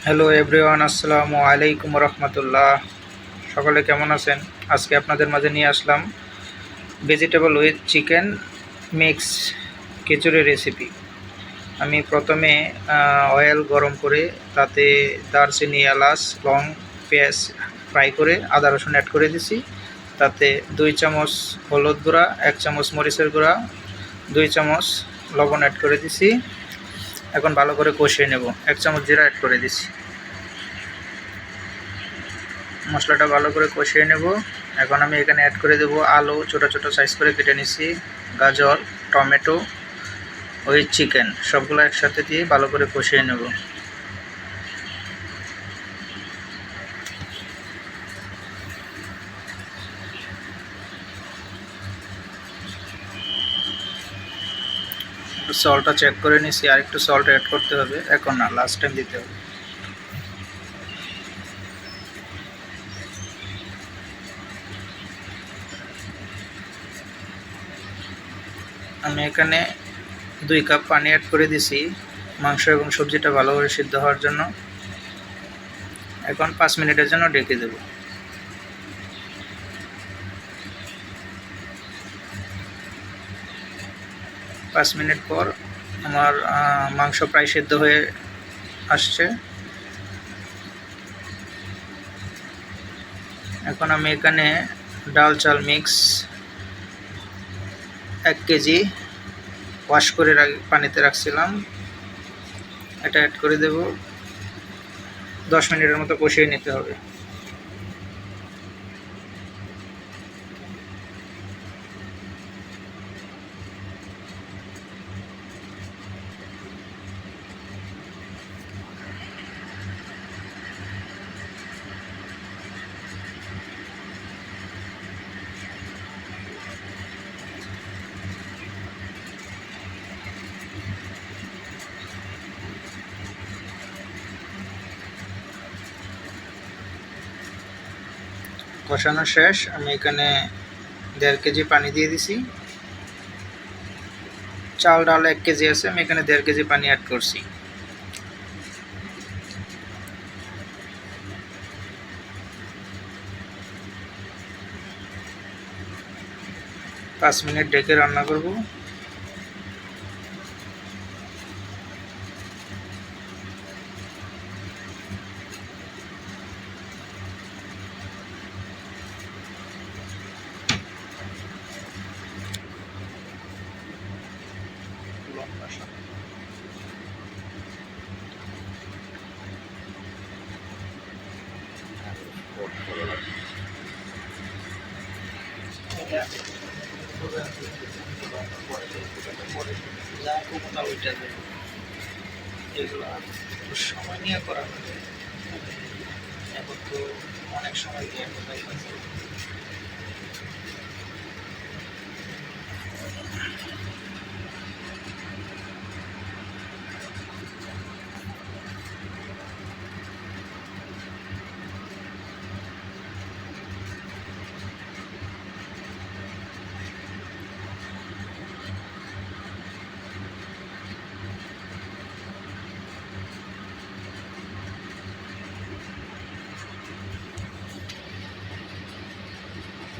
Hello everyone, আসসালামু আলাইকুম রহমতুল্লাহ। সকলে কেমন আছেন? আজকে আপনাদের মাঝে নিয়ে আসলাম vegetable with chicken mix khichuri recipe. আমি প্রথমে অয়েল গরম করে তাতে দারচিনি, এলাচ, লং, পেঁয়াজ ফ্রাই করে আদা রসুন অ্যাড করে দিছি। তাতে 2 চামচ হলুদ গুঁড়া, 1 চামচ মরিচের গুঁড়া, 2 চামচ লবণ অ্যাড করে দিছি। এখন ভালো করে কষিয়ে নেব। 1 চামচ জিরা অ্যাড করে দিছি। মশলাটা ভালো করে কষিয়ে নেব। এখন আমি এখানে অ্যাড করে দেব আলু, ছোটো ছোটো সাইজ করে কেটে নিছি, গাজর, টমেটো, ওই চিকেন, সবগুলো একসাথে দিয়ে ভালো করে কষিয়ে নেব। সল্টটা চেক করে নিছি, আর একটু সল্ট অ্যাড করতে হবে, এখন না, লাস্ট টাইম দিতে হবে। আমি এখানে 2 কাপ পানি অ্যাড করে দিছি মাংস এবং সবজিটা ভালোভাবে সিদ্ধ হওয়ার জন্য। এখন 5 মিনিটের জন্য ঢেকে দেব। 5 মিনিট পর আমার মাংস প্রায় সিদ্ধ হয়ে আসছে। এখন আমি এখানে ডাল চাল মিক্স 1 কেজি ওয়াশ করে পানিতে রাখছিলাম, এটা অ্যাড করে দেব। 10 মিনিটের মতো কষিয়ে নিতে হবে। কষানো শেষ। আমি এখানে 1.5 কেজি পানি দিয়ে দিছি। চাল ডাল 1 কেজি আছে, আমি এখানে 1.5 কেজি পানি অ্যাড করছি। পাঁচ মিনিট ঢেকে রান্না করব। এগুলো সময় নিয়ে করা হবে, এখন তো অনেক সময় দিয়ে কোথায়।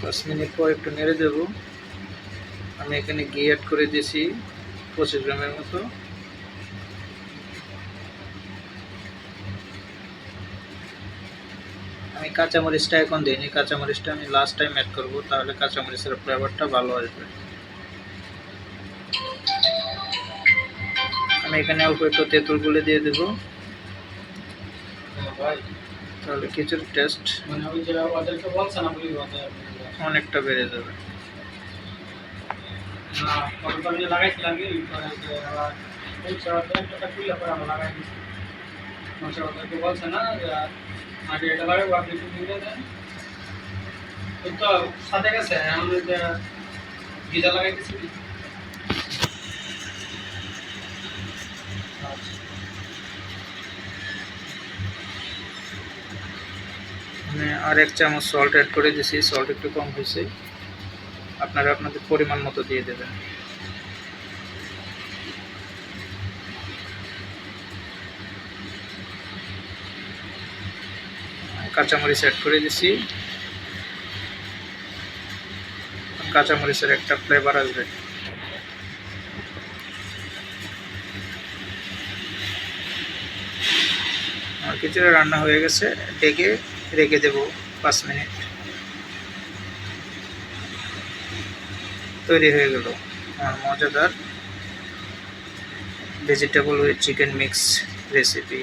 5 মিনিট পর একটু নেড়ে দেব। আমি এখানে ঘি অ্যাড করে দিয়েছি 25 গ্রামের মতো। আমি কাঁচামরিচটা এখন দিইনি, কাঁচামরিচটা আমি লাস্ট টাইম অ্যাড করব, তাহলে কাঁচামরিচের ফ্লেভারটা ভালো আসবে। আমি এখানে অল্প একটু তেঁতুল গুলে দিয়ে দেব, তাহলে খিচুড়ির টেস্ট অনেকটা বেড়ে যাবে। বলছে না আগে এটা লাগাবো, আপনি একটু দিয়ে দেন তো সাথে গেছে আমাদের গিজা লাগাইতেছি। আমি আর 1 চামচ সল্ট অ্যাড করে দিয়েছি, সল্ট একটু কম হয়েছে, আপনারা আপনাদের পরিমাণ মতো দিয়ে দেবেন। কাঁচামরিচ অ্যাড করে দিছি। কাঁচামরিচের একটা ফ্লেভার আসবে। আমার খিচুড়ি রান্না হয়ে গেছে, ঢেকে রেখে দেব 5 মিনিট। তৈরি হয়ে গেল আমার মজাদার vegetable with chicken mix recipe.